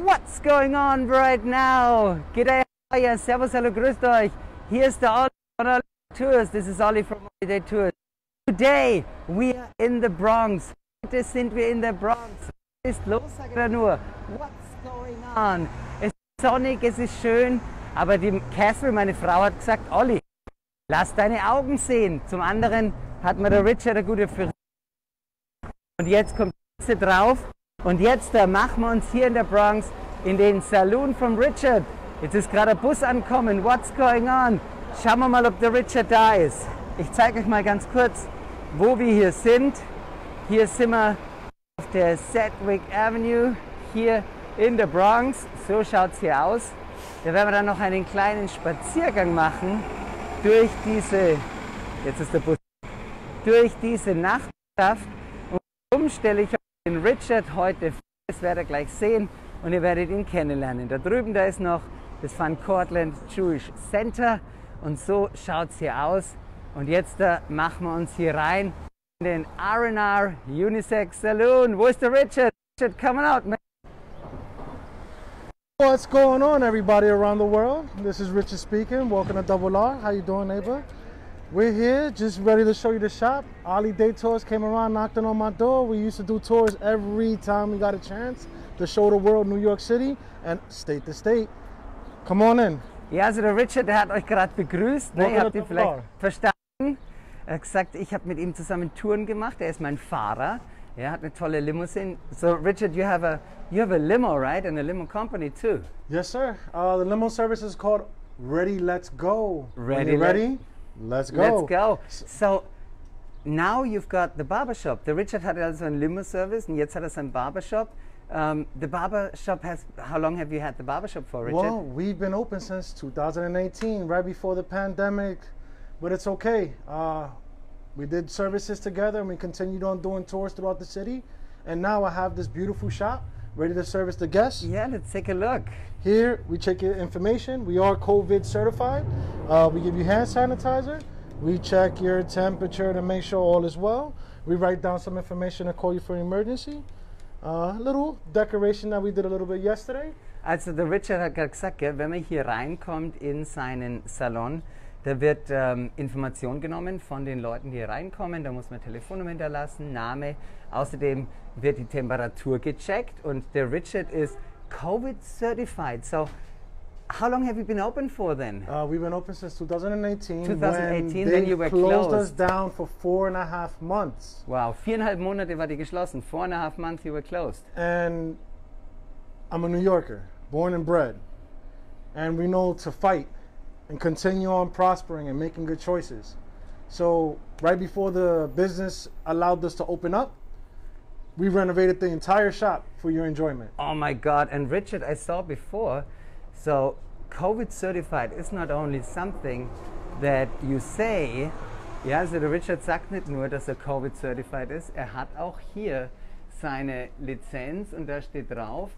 What's going on right now? G'day, servus, hallo, grüßt euch. Hier ist der Olli von Olidaytours. This is Olli from Olidaytours. Today we are in the Bronx. Heute sind wir in der Bronx. Was ist los, sagt er nur? What's going on? Es ist sonnig, es ist schön, aber die Catherine, meine Frau, hat gesagt, Olli, lass deine Augen sehen. Zum anderen hat mir der Richard eine gute Frisur. Und jetzt kommt sie drauf. Und jetzt machen wir uns hier in der Bronx in den Salon von Richard. Jetzt ist gerade ein Bus angekommen. What's going on? Schauen wir mal, ob der Richard da ist. Ich zeige euch mal ganz kurz, wo wir hier sind. Hier sind wir auf der Sedgwick Avenue, hier in der Bronx. So schaut es hier aus. Da werden wir dann noch einen kleinen Spaziergang machen durch diese, jetzt ist der Bus, durch diese Nachbarschaft. Und darum stelle ich euch den Richard heute vor. Das werdet ihr gleich sehen und ihr werdet ihn kennenlernen. Da drüben, da ist noch das Van Cortlandt Jewish Center und so schaut es hier aus. Und jetzt machen wir uns hier rein in den R&R Unisex Saloon. Wo ist der Richard? Richard, come on out, man. What's going on, everybody around the world? This is Richard speaking. Welcome to Double R. How you doing, neighbor? We're here, just ready to show you the shop. Olidaytours came around, knocked on my door. We used to do tours every time we got a chance to show the world New York City and state to state. Come on in. Ja, also der Richard, der hat euch gerade begrüßt. Ne? Ihr habt ihn vielleicht verstanden. Er hat gesagt, ich habe mit ihm zusammen Touren gemacht. Er ist mein Fahrer. Er hat eine tolle Limousine. So Richard, you have a limo, right? And a limo company too. Yes, sir. The limo service is called Ready, Let's Go. Ready? Let's go. Let's go. So now you've got the barbershop. Der Richard hatte also einen Limo-Service und jetzt hat er seinen Barbershop. The barbershop how long have you had the barbershop for, Richard? Well, we've been open since 2018, right before the pandemic, but it's okay. We did services together and we continued on doing tours throughout the city. And now I have this beautiful shop ready to service the guests. Yeah, let's take a look. Here, we check your information. We are COVID certified. We give you hand sanitizer. We check your temperature to make sure all is well. We write down some information to call you for an emergency. Little decoration that we did a little bit yesterday. Also der Richard hat gerade gesagt, gell, wenn man hier reinkommt in seinen Salon, da wird Information genommen von den Leuten, die hier reinkommen. Da muss man Telefonnummer hinterlassen, Name. Außerdem wird die Temperatur gecheckt und der Richard ist COVID certified. So, how long have you been open for then? We've been open since 2018. 2018, then you were closed us closed. down for 4.5 months. Wow, 4,5 Monate war die geschlossen. 4,5 months you were closed. And I'm a New Yorker, born and bred. And we know to fight and continue on prospering and making good choices. So right before the business allowed us to open up, we renovated the entire shop for your enjoyment. Oh my God, and Richard, I saw before, so COVID certified is not only something that you say, ja, also der Richard sagt nicht nur, dass er COVID certified ist, er hat auch hier seine Lizenz und da steht drauf,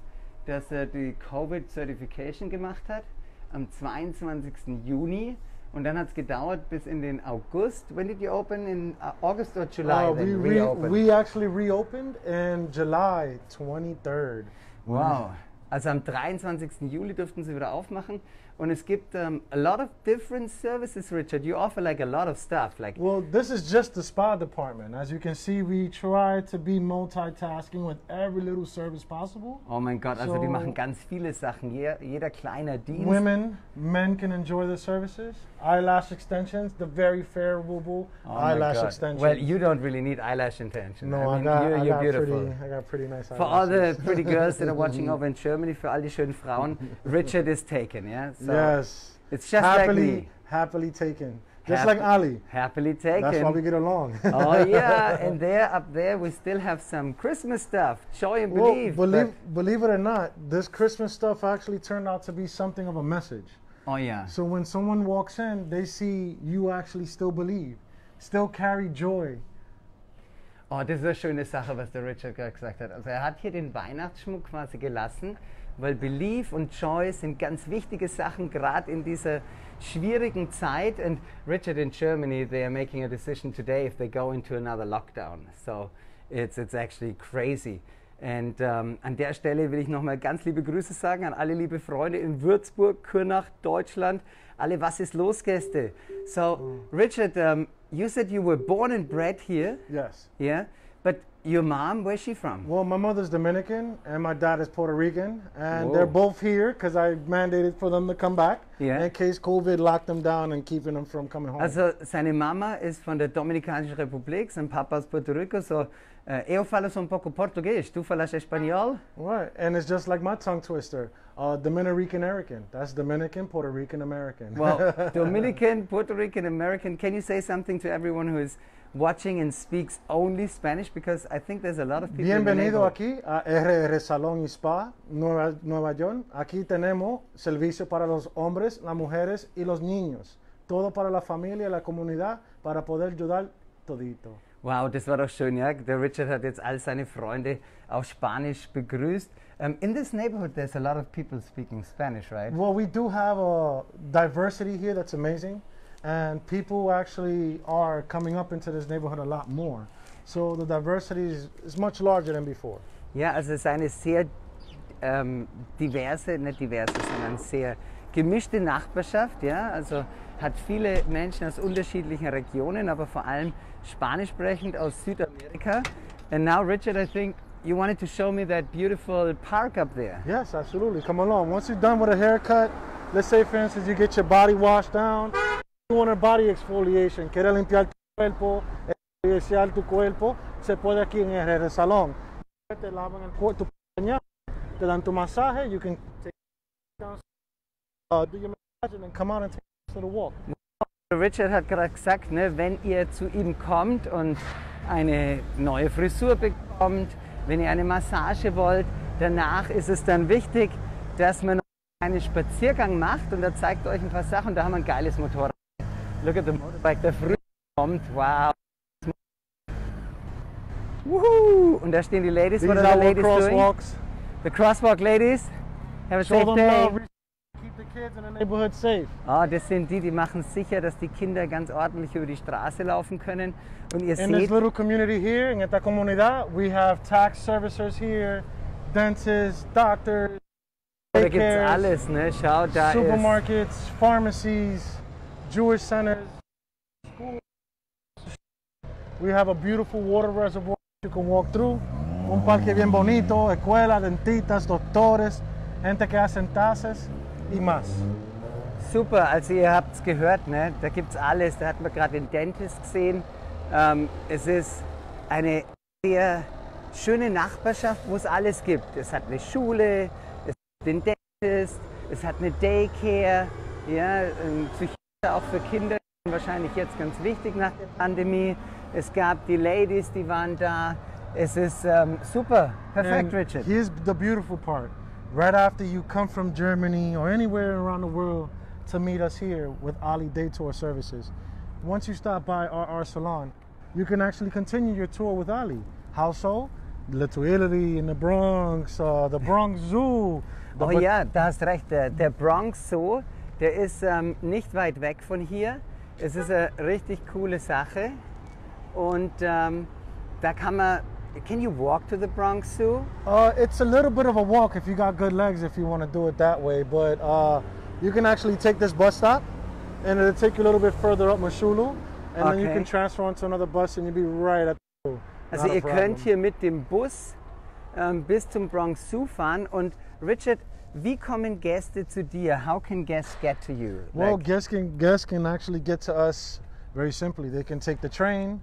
dass er die COVID Certification gemacht hat am 22. Juni. Und dann hat es gedauert bis in den August. When did you open? In August or July? We actually reopened in July 23rd. Wow. Also am 23. Juli durften sie wieder aufmachen. Und es gibt a lot of different services, Richard. You offer like a lot of stuff. Like, well, this is just the spa department. As you can see, we try to be multitasking with every little service possible. oh mein Gott, also die machen ganz viele Sachen. Jeder kleiner Dienst. Women, men can enjoy the services. Eyelash extensions, the very favorable eyelash extensions. Well, you don't really need eyelash extensions. No, I mean, you're beautiful. I got pretty nice eyelashes. For all the pretty girls that are watching over in Germany, für all die schönen Frauen, Richard is taken, yeah? So yes. It's just happily, like me. Happily taken. Just like Ali. Happily taken. That's why we get along. Oh yeah, and there, up there, we still have some Christmas stuff. Joy and belief. Well, believe it or not, this Christmas stuff actually turned out to be something of a message. Oh yeah. So when someone walks in, they see you actually still believe, still carry joy. Oh, das ist eine schöne Sache, was der Richard gerade gesagt hat. Also er hat hier den Weihnachtsschmuck quasi gelassen, weil Belief und Joy sind ganz wichtige Sachen, gerade in dieser schwierigen Zeit. And Richard, in Germany, they are making a decision today if they go into another lockdown. So it's actually crazy. Und an der Stelle will ich nochmal ganz liebe Grüße sagen an alle liebe Freunde in Würzburg, Kürnach, Deutschland. Alle Was ist los Gäste. So, Richard, you said you were born and bred here. Yes. Yeah, but your mom, where's she from? Well, my mother's Dominican and my dad is Puerto Rican, and Whoa. they're both here because I mandated for them to come back Yeah. in case COVID locked them down and keeping them from coming home. Also seine Mama ist von der Dominikanischen Republik, sein Papa ist Puerto Rico, so eu falo um pouco português, tu falas espanhol? Right, and it's just like my tongue twister, Dominican American. That's Dominican, Puerto Rican American. Well, Dominican, Puerto Rican, American. Can you say something to everyone who is watching and speaks only Spanish? Because I think there's a lot of people. Bienvenido aquí a RR Salon y Spa, Nueva York. Aquí tenemos servicio para los hombres, las mujeres y los niños. Todo para la familia y la comunidad para poder ayudar todito. Wow, das war doch schön, ja. Der Richard hat jetzt all seine Freunde auf Spanisch begrüßt. In this neighborhood, there's a lot of people speaking Spanish, right? Well, we do have a diversity here that's amazing, and people actually are coming up into this neighborhood a lot more. So the diversity is much larger than before. Ja, also es ist eine sehr diverse, nicht diverse, sondern sehr gemischte Nachbarschaft, ja. Also hat viele Menschen aus unterschiedlichen Regionen, aber vor allem Spanisch sprechend aus Südamerika. And now, Richard, I think you wanted to show me that beautiful park up there. Yes, absolutely. Come along. Once you're done with a haircut, let's say, for instance, you get your body washed down, you want a body exfoliation, quieres limpiar tu cuerpo, exfoliar tu cuerpo, se puede aquí en el salón. Te lavan el cuerpo, te dan tu masaje, you can take down, do your massage and then come out and take a little walk. Richard hat gerade gesagt, ne, wenn ihr zu ihm kommt und eine neue Frisur bekommt, wenn ihr eine Massage wollt, danach ist es dann wichtig, dass man einen Spaziergang macht und er zeigt euch ein paar Sachen und da haben wir ein geiles Motorrad. Look at the motorbike, der früh kommt, wow. Woohoo! Und da stehen die Ladies. These What are the ladies crosswalks. doing? The crosswalk ladies. Have a Show safe them day. love, keep the kids in the neighborhood safe. Oh, das sind die machen sicher, dass die Kinder ganz ordentlich über die Straße laufen können. Und ihr In this seht, little community here, in esta comunidad, we have tax servicers here, dentists, doctors, da gibt's daycares, alles, ne? Schau, da ist supermarkets, pharmacies, Jewish centers, schools. We have a beautiful water reservoir you can walk through. Un parque bien bonito, escuelas, dentistas, doctores, gente que hacen tasas y más. super. Also ihr habt es gehört, ne? Da gibt's alles. Da hat man gerade den Dentist gesehen. Es ist eine sehr schöne Nachbarschaft, wo es alles gibt. Es hat eine Schule, es hat den Dentist, es hat eine Daycare, ja, ein Psychiater auch für Kinder, wahrscheinlich jetzt ganz wichtig nach der Pandemie. Es gab die Ladies, die waren da. Es ist super, perfekt, Richard. Here's the beautiful part. Right after you come from Germany or anywhere around the world to meet us here with Olidaytours services, once you stop by our salon, you can actually continue your tour with Ali. How so? Little Italy in the Bronx, the Bronx Zoo. Oh ja, da hast recht. Der Bronx Zoo, der ist nicht weit weg von hier. Es ist eine richtig coole Sache. Und da kann man... Can you walk to the Bronx Zoo? It's a little bit of a walk if you got good legs, if you want to do it that way. But you can actually take this bus stop, and it'll take you a little bit further up Mashulu, and then you can transfer onto another bus, and you'll be right at the zoo. Also ihr könnt hier mit dem Bus bis zum Bronx Zoo fahren. Und Richard, wie kommen Gäste zu dir? How can guests get to you? Well, guests can actually get to us very simply. They can take the train,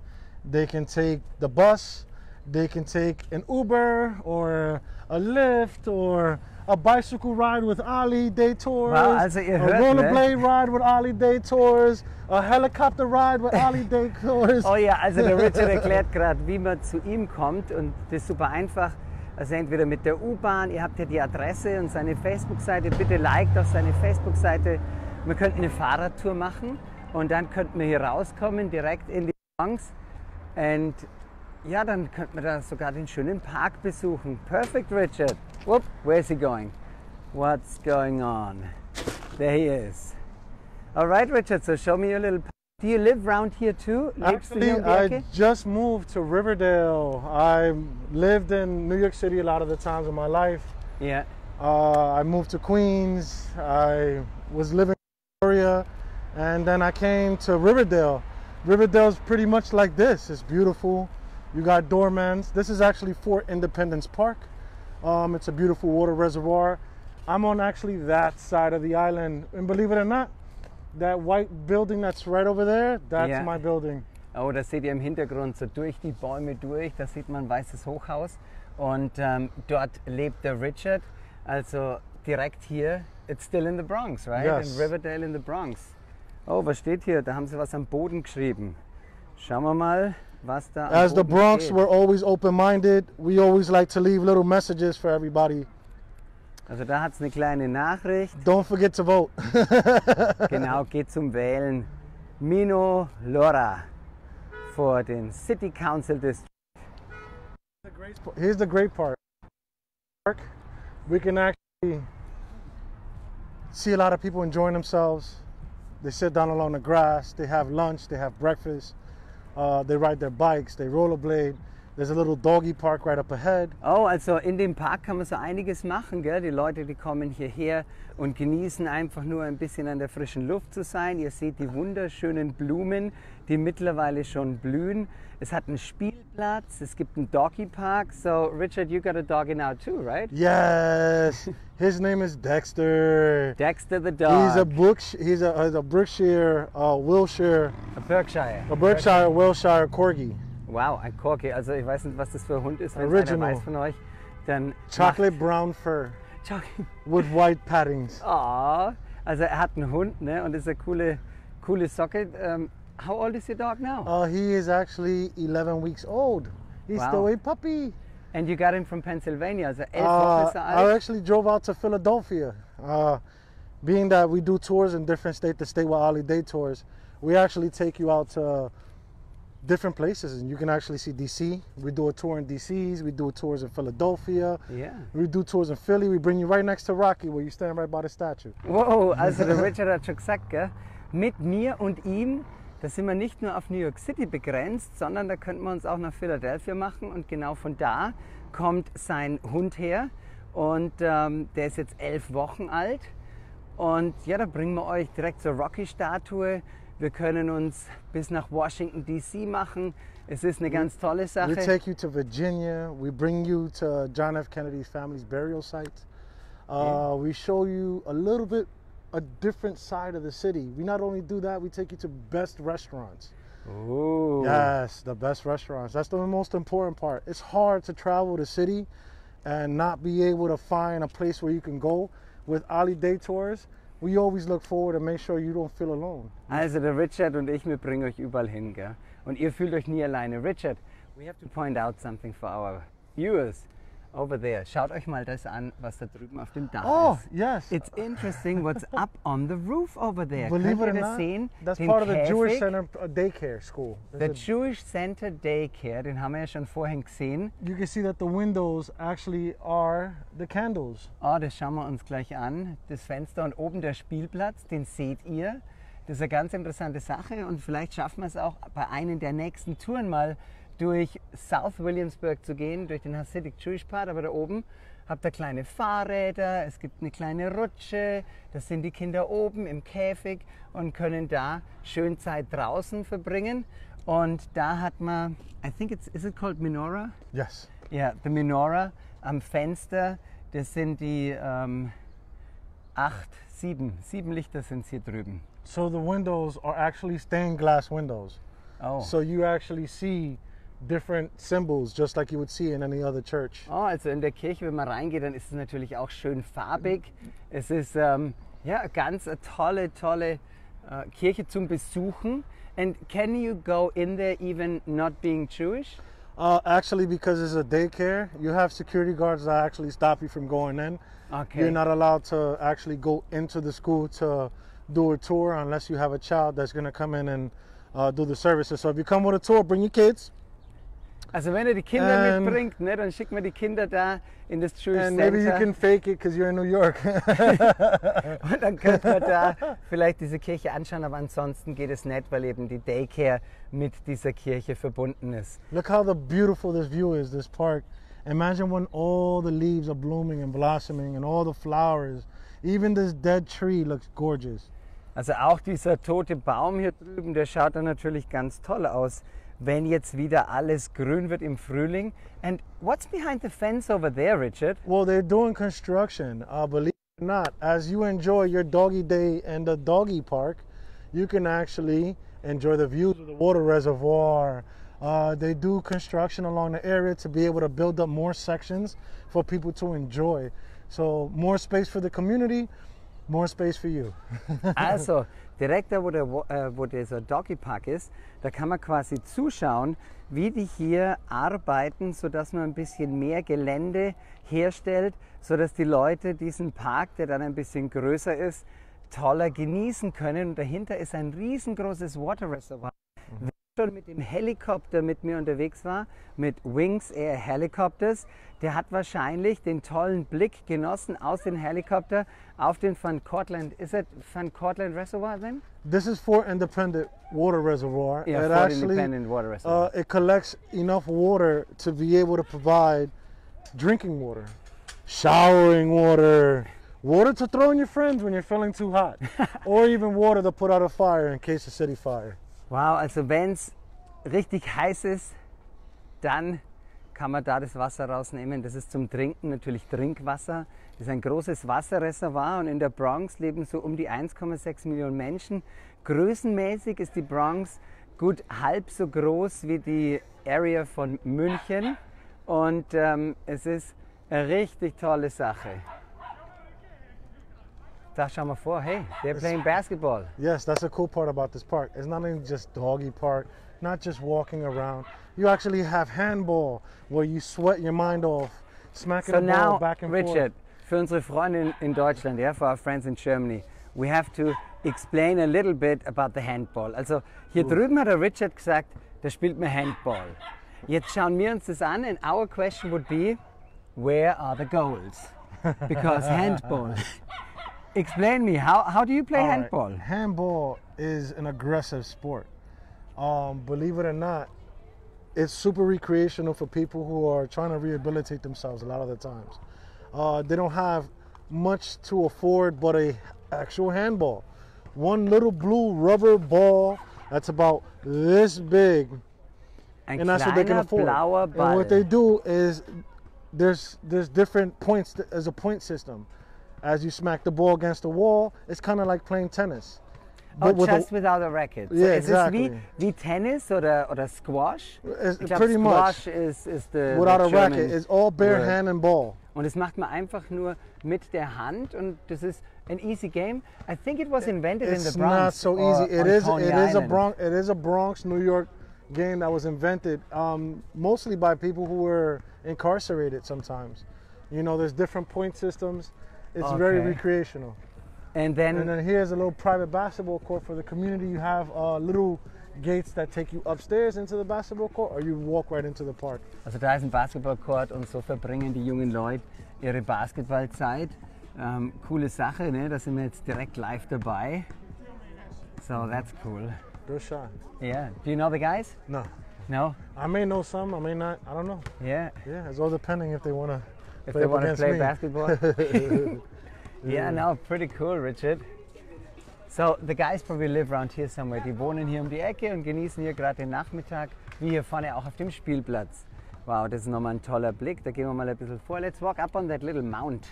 they can take the bus, they can take an Uber or a Lyft or a bicycle ride with Olidaytours, Wow, also ihr hört, a rollerblade ride with Olidaytours, a helicopter ride with Olidaytours. Oh ja, also der Richard erklärt gerade, wie man zu ihm kommt und das ist super einfach. Also entweder mit der U-Bahn, ihr habt ja die Adresse und seine Facebook-Seite, bitte liked auf seine Facebook-Seite. Wir könnten eine Fahrradtour machen und dann könnten wir hier rauskommen, direkt in die Bronx. Und ja, dann könnte man da sogar den schönen Park besuchen. Perfect, Richard. Whoop, where's he going? What's going on? There he is. All right, Richard, so show me your little park. Do you live around here too? Lebst du Actually, hier um die I Ecke? just moved to Riverdale. I lived in New York City a lot of the times in my life. Ja. I moved to Queens. I was living in Astoria, and then I came to Riverdale. Riverdale's pretty much like this. It's beautiful. You got doormans. This is actually Fort Independence Park. It's a beautiful water reservoir. I'm on actually that side of the island, and believe it or not, that white building that's right over there, that's Yeah. my building. Oh, das seht ihr im Hintergrund, so durch die Bäume durch, da sieht man ein weißes Hochhaus und dort lebt der Richard, also direkt hier, it's still in the Bronx, right? Yes. In Riverdale in the Bronx. Oh, was steht hier? Da haben sie was am Boden geschrieben. Schauen wir mal, was da am As the Boden Bronx, steht. we're always open-minded. We always like to leave little messages for everybody. Also da hat es eine kleine Nachricht. Don't forget to vote. Genau, geht zum Wählen. Mino Lora für den City Council District. Here's the great part. We can actually see a lot of people enjoying themselves. They sit down along the grass, they have lunch, they have breakfast, they ride their bikes, they rollerblade. There's a little doggy park right up ahead. Oh, also in dem Park kann man so einiges machen, gell? Die Leute, die kommen hierher und genießen einfach nur ein bisschen an der frischen Luft zu sein. Ihr seht die wunderschönen Blumen, die mittlerweile schon blühen. Es hat einen Spielplatz, es gibt einen Doggy Park. So, Richard, you got a doggy now too, right? Yes, his name is Dexter. Dexter the dog. He's a Berkshire, Wilshire, A Berkshire. a Berkshire Wilshire Corgi. Wow, ein Corgi. Also ich weiß nicht, was das für ein Hund ist, wenn es einer Original. weiß von euch. Dann Chocolate brown fur with white paddings. Oh, also er hat einen Hund, ne? Und das ist eine coole Socke. How old is your dog now? He is actually 11 weeks old. He's Wow. still a puppy. And you got him from Pennsylvania, also 11 Wochen ist er I alt. actually drove out to Philadelphia. Being that we do tours in different state to state with Olidaytours, we actually take you out to different places, and you can actually see DC. We do a tour in DC's, we do tours in Philadelphia, Ja. we do tours in Philly. We bring you right next to Rocky, where you stand right by the statue. Wow, also der Richard hat schon gesagt, gell? Mit mir und ihm, da sind wir nicht nur auf New York City begrenzt, sondern da könnten wir uns auch nach Philadelphia machen und genau von da kommt sein Hund her und der ist jetzt 11 Wochen alt und ja, da bringen wir euch direkt zur Rocky-Statue. Wir können uns bis nach Washington DC machen. Es ist eine ganz tolle We Sache. take you to Virginia. We bring you to John F. Kennedy's family's burial site. We show you a little bit a different side of the city. We not only do that, we take you to best restaurants. Oh. Yes, the best restaurants. That's the most important part. It's hard to travel the city and not be able to find a place where you can go. With Olidaytours, we always look forward and make sure you don't feel alone. Also der Richard und ich, wir bringen euch überall hin, gell? Und ihr fühlt euch nie alleine. Richard, we have to point out something for our viewers over there. Schaut euch mal das an, was da drüben auf dem Dach Oh, ist. yes. It's interesting what's up on the roof over there. Believe Könnt it ihr or das not, sehen? that's Den part of the Käfig? Jewish Center daycare school. The Jewish Center Daycare, den haben wir ja schon vorhin gesehen. You can see that the windows actually are the candles. Oh, das schauen wir uns gleich an. Das Fenster und oben der Spielplatz, den seht ihr. Das ist eine ganz interessante Sache und vielleicht schaffen wir es auch bei einer der nächsten Touren mal durch South Williamsburg zu gehen, durch den Hasidic Jewish Part. Aber da oben habt ihr kleine Fahrräder, es gibt eine kleine Rutsche, das sind die Kinder oben im Käfig und können da schön Zeit draußen verbringen. Und da hat man, I think is it called Menorah? Yes. Ja, the Menorah am Fenster, das sind die 7 Lichter sind es hier drüben. So the windows are actually stained glass windows. Oh. So you actually see different symbols just like you would see in any other church. Oh, also in der Kirche, wenn man reingeht, dann ist es natürlich auch schön farbig. Es ist ja ganz eine tolle Kirche zum Besuchen. And can you go in there even not being Jewish? Actually, because it's a daycare, you have security guards that actually stop you from going in. Okay. You're not allowed to actually go into the school to do a tour unless you have a child that's going to come in and do the services. So if you come with a tour, bring your kids. Also wenn ihr die Kinder And- mitbringt, ne, dann schickt man die Kinder da in das Jewish And maybe you Center. can fake it because you're in New York. Und dann könnt ihr da vielleicht diese Kirche anschauen, aber ansonsten geht es nicht, weil eben die Daycare mit dieser Kirche verbunden ist. Look how beautiful this view is, this park. Imagine when all the leaves are blooming and blossoming and all the flowers. Even this dead tree looks gorgeous. Also auch dieser tote Baum hier drüben, der schaut dann natürlich ganz toll aus, wenn jetzt wieder alles grün wird im Frühling. And what's behind the fence over there, Richard? Well, they're doing construction. Believe it or not, as you enjoy your doggy day in the doggy park, you can actually enjoy the views of the water reservoir. They do construction along the area to be able to build up more sections for people to enjoy. So more space for the community, more space for you. Also, direkt da, wo dieser Doggy Park ist, da kann man quasi zuschauen, wie die hier arbeiten, sodass man ein bisschen mehr Gelände herstellt, sodass die Leute diesen Park, der dann ein bisschen größer ist, toller genießen können. Und dahinter ist ein riesengroßes Water Reservoir. Wer schon mit dem Helikopter mit mir unterwegs war, mit Wings Air Helicopters, der hat wahrscheinlich den tollen Blick genossen aus dem Helikopter auf den Van Cortlandt. Is it Van Cortlandt Reservoir then? This is Fort Independent Water Reservoir. Yeah, It Fort actually, Independent Water Reservoir. It collects enough water to be able to provide drinking water, showering water, water to throw on your friends when you're feeling too hot, or even water to put out a fire in case of city fire. Wow, also wenn es richtig heiß ist, dann kann man da das Wasser rausnehmen. Das ist zum Trinken natürlich Trinkwasser. Das ist ein großes Wasserreservoir und in der Bronx leben so um die 1,6 Millionen Menschen. Größenmäßig ist die Bronx gut halb so groß wie die Area von München und es ist eine richtig tolle Sache. Da schau mal vor, hey, they're playing basketball. Yes, that's a cool part about this park. It's not only just doggy park, not just walking around. You actually have handball where you sweat your mind off, smacking So the ball now, back and Richard, für unsere Freunde in Deutschland, yeah, for our friends in Germany, we have to explain a little bit about the handball. Also hier drüben hat der Richard gesagt, da spielt man Handball. Jetzt schauen wir uns das an and our question would be, where are the goals? Because handball. Explain me, how do you play All right. handball? Handball is an aggressive sport. Believe it or not, it's super recreational for people who are trying to rehabilitate themselves a lot of the times. They don't have much to afford but a actual handball. One little blue rubber ball that's about this big, Ein and that's what they can kleiner afford. blauer And Ball. what they do is there's different points as a point system. As you smack the ball against the wall, it's kind of like playing tennis. Oh, with just without a racket. So Yeah, es exactly. ist wie Tennis oder Squash. It's Ich glaub, pretty much Squash ist the without the a German racket. It's all bare word. hand and ball. Und das macht man einfach nur mit der Hand und das ist an easy game. I think it was invented in the It's Bronx. not so or easy. on Coney Island. It is a Bronx, New York game that was invented mostly by people who were incarcerated sometimes. You know, there's different point systems. It's very Okay. recreational. And then, And then here's a little private basketball court for the community. You have little gates that take you upstairs into the basketball court, or you walk right into the park. also da ist ein Basketballcourt und so verbringen die jungen Leute ihre Basketballzeit. Coole Sache, ne? Da sind wir jetzt direkt live dabei. So that's cool. Good shot. Yeah. Do you know the guys? No, No? I may know some. I may not. I don't know. Yeah. Yeah, it's all depending if they want to. If they want to play me. basketball. Yeah, no, pretty cool, Richard. So, the guys probably live around here somewhere. Die wohnen hier um die Ecke und genießen hier gerade den Nachmittag, wie hier vorne auch auf dem Spielplatz. Wow, das ist nochmal ein toller Blick. Da gehen wir mal ein bisschen vor. Let's walk up on that little mount.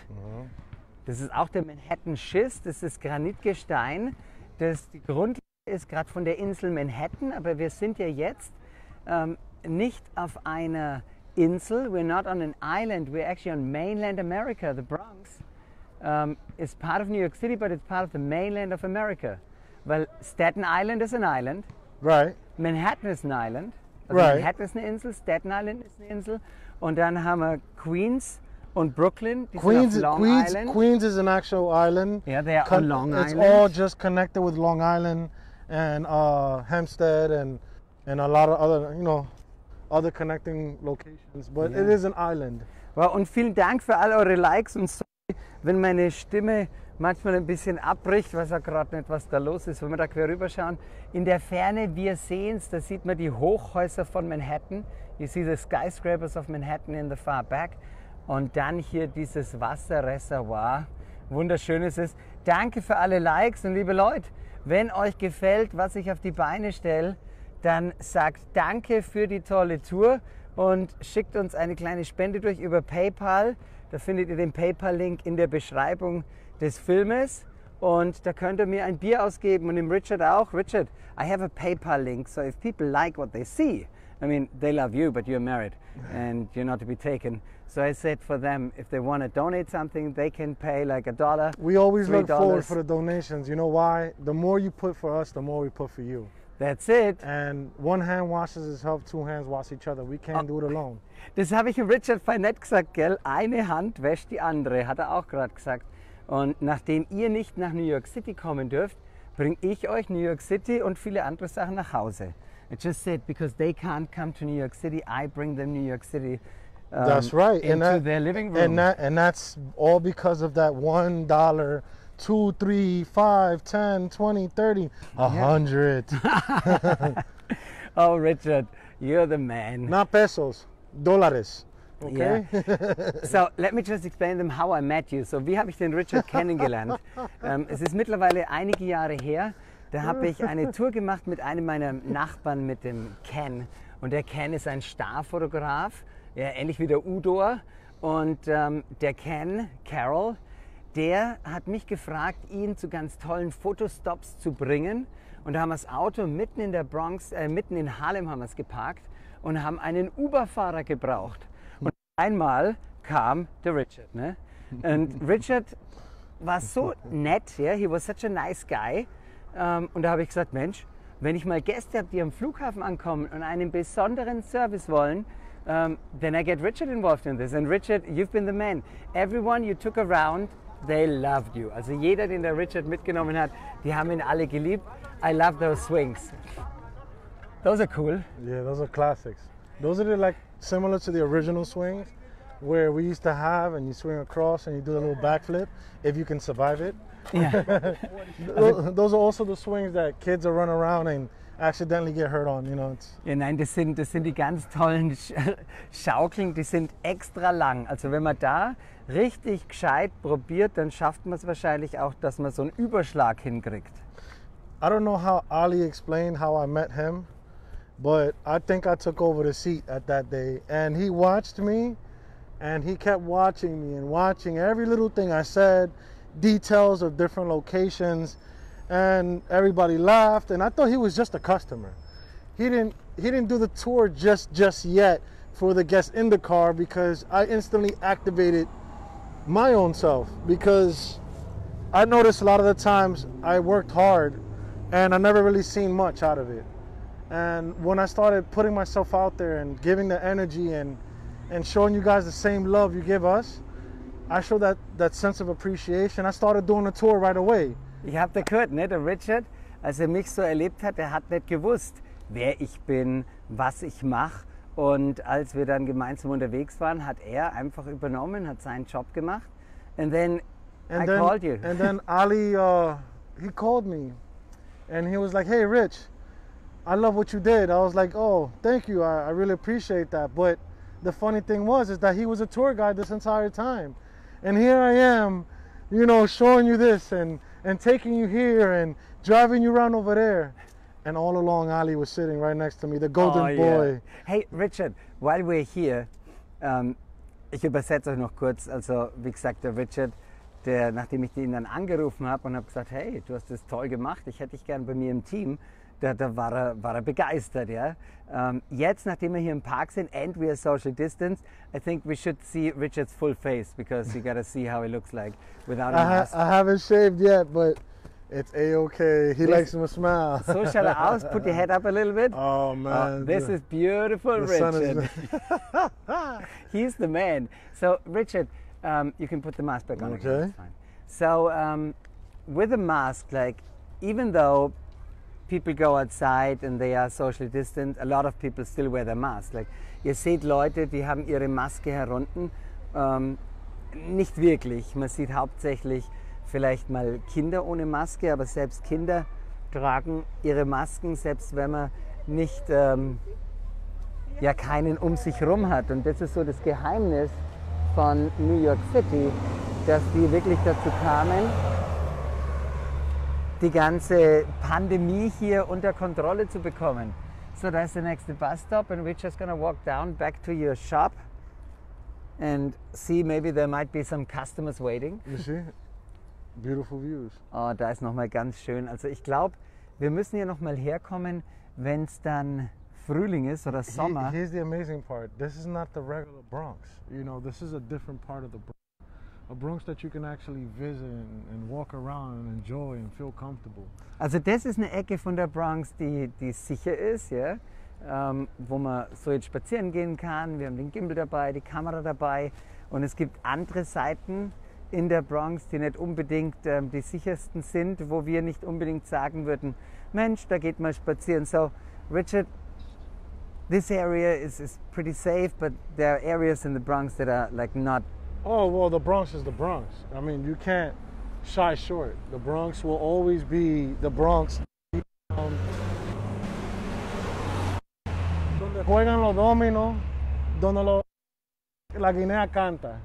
Das ist auch der Manhattan Schist. Das ist Granitgestein. Die Grundlage ist gerade von der Insel Manhattan, aber wir sind ja jetzt nicht auf einer Insel. We're not on an island. We're actually on mainland America. The Bronx is part of New York City, but it's part of the mainland of America. Weil Staten Island is an island. Right. Manhattan is an island. Also Right. Manhattan ist eine Insel, Staten Island ist eine Insel. Und dann haben wir Queens und Brooklyn, die sind auf Long Island. Queens is an actual island. Yeah, they are on Long It's Island. all just connected with Long Island and Hempstead and a lot of other, other connecting locations, but Yeah. it is an island. Wow, und vielen Dank für all eure Likes und sorry, wenn meine Stimme manchmal ein bisschen abbricht, weiß auch gerade nicht, was da los ist, wenn wir da quer rüberschauen. In der Ferne, wir sehen es, da sieht man die Hochhäuser von Manhattan. You see the skyscrapers of Manhattan in the far back. Und dann hier dieses Wasserreservoir. Wunderschön ist es. Danke für alle Likes und liebe Leute, wenn euch gefällt, was ich auf die Beine stelle, dann sagt danke für die tolle Tour und schickt uns eine kleine Spende durch über PayPal. Da findet ihr den PayPal-Link in der Beschreibung des Filmes und da könnt ihr mir ein Bier ausgeben und dem Richard auch. Richard, I have a PayPal-Link, so if people like what they see, I mean, they love you, but you're married and you're not to be taken. So I said for them, if they want to donate something, they can pay like $1. We always look $3. forward for the donations. You know why? The more you put for us, the more we put for you. That's it. And one hand washes itself, two hands wash each other. We can't do it alone. Das habe ich dem Richard fein nett gesagt, gell? Eine Hand wäscht die andere, hat er auch gerade gesagt. Und nachdem ihr nicht nach New York City kommen dürft, bringe ich euch New York City und viele andere Sachen nach Hause. I just said, because they can't come to New York City, I bring them New York City. That's right. Into their living room. And that's all because of that $1, $2, $3, $5, $10, $20, $30, $100. Oh, Richard, you're the man. Not pesos, dólares. Okay. Yeah. So let me just explain them how I met you. So wie habe ich den Richard kennengelernt? Es ist mittlerweile einige Jahre her. Da habe ich eine Tour gemacht mit einem meiner Nachbarn, mit dem Ken. Und der Ken ist ein Starfotograf, ja, ähnlich wie der Udo. Und der Ken, Carol, der hat mich gefragt, ihn zu ganz tollen Fotostops zu bringen. Und da haben wir das Auto mitten in der Bronx, mitten in Harlem haben wir es geparkt und haben einen Uber-Fahrer gebraucht. Und einmal kam der Richard. Ne? Und Richard war so nett, yeah? He was such a nice guy. Und da habe ich gesagt, Mensch, wenn ich mal Gäste habe, die am Flughafen ankommen und einen besonderen Service wollen, then I get Richard involved in this. And Richard, you've been the man. Everyone you took around, they loved you. Also jeder, den der Richard mitgenommen hat, die haben ihn alle geliebt. I love those swings. Those are cool. Yeah, those are classics. Those are like similar to the original swings where we used to have, and you swing across and you do a little backflip if you can survive it. Yeah. Those are also the swings that kids are running around and accidentally get hurt on, you know. Ja, nein, das sind die ganz tollen Schaukeln, die sind extra lang. Also wenn man da richtig gescheit probiert, dann schafft man es wahrscheinlich auch, dass man so einen Überschlag hinkriegt. I don't know how Ali explained how I met him, but I think I took over the seat at that day. And he watched me, and he kept watching me and watching every little thing I said, details of different locations, and everybody laughed. And I thought he was just a customer. He didn't do the tour just yet for the guests in the car, because I instantly activated my own self, because I noticed a lot of the times I worked hard and I never really seen much out of it. And when I started putting myself out there and giving the energy and showing you guys the same love you give us, I showed that sense of appreciation. I started doing the tour right away. Ich habe da gehört, ne, der Richard, als er mich so erlebt hat, er hat nicht gewusst, wer ich bin, was ich mache. Und als wir dann gemeinsam unterwegs waren, hat er einfach übernommen, hat seinen Job gemacht. And then I called you. And then Ali, he called me. And he was like, hey, Rich, I love what you did. I was like, oh, thank you. I really appreciate that. But the funny thing is that he was a tour guide this entire time. And here I am, you know, showing you this and taking you here and driving you around over there. And all along, Ali was sitting right next to me, the golden boy. Yeah. Hey, Richard, while we're here, ich übersetze euch noch kurz. Also, wie gesagt, der Richard, nachdem ich ihn dann angerufen habe und habe gesagt, hey, du hast das toll gemacht, ich hätte dich gern bei mir im Team, da war er begeistert, ja. Jetzt, nachdem wir hier im Park sind and we are social distance, I think we should see Richard's full face, because you gotta see how he looks like without a mask. I haven't shaved yet, but it's A-okay. He likes him a smile. So shall I aus? Put your head up a little bit. Oh, man. This is beautiful, Richard. He's the man. So, Richard, you can put the mask back on. Okay. Again, that's fine. So, with a mask, like, even though people go outside and they are socially distant, a lot of people still wear their mask. Like, ihr seht Leute, die haben ihre Maske herunter. Nicht wirklich. Man sieht hauptsächlich vielleicht mal Kinder ohne Maske, aber selbst Kinder tragen ihre Masken, selbst wenn man nicht ja keinen um sich rum hat. Und das ist so das Geheimnis von New York City, dass die wirklich dazu kamen, die ganze Pandemie hier unter Kontrolle zu bekommen. So that's the next bus stop and we're just gonna walk down back to your shop and see, maybe there might be some customers waiting. You see? Beautiful views. Oh, da ist nochmal ganz schön. Also ich glaube, wir müssen hier nochmal herkommen, wenn es dann Frühling ist oder Sommer. Here's the amazing part. This is not the regular Bronx. You know, this is a different part of the Bronx. A Bronx that you can actually visit and walk around and enjoy and feel comfortable. Also das ist eine Ecke von der Bronx, die sicher ist, ja? Wo man so jetzt spazieren gehen kann. Wir haben den Gimbal dabei, die Kamera dabei und es gibt andere Seiten in der Bronx, die nicht unbedingt die sichersten sind, wo wir nicht unbedingt sagen würden, Mensch, da geht mal spazieren. So, Richard, this area is pretty safe, but there are areas in the Bronx that are like not. Oh, well, the Bronx is the Bronx. I mean, you can't shy short. The Bronx will always be the Bronx. Donde juegan los dominos, donde la Guinea canta.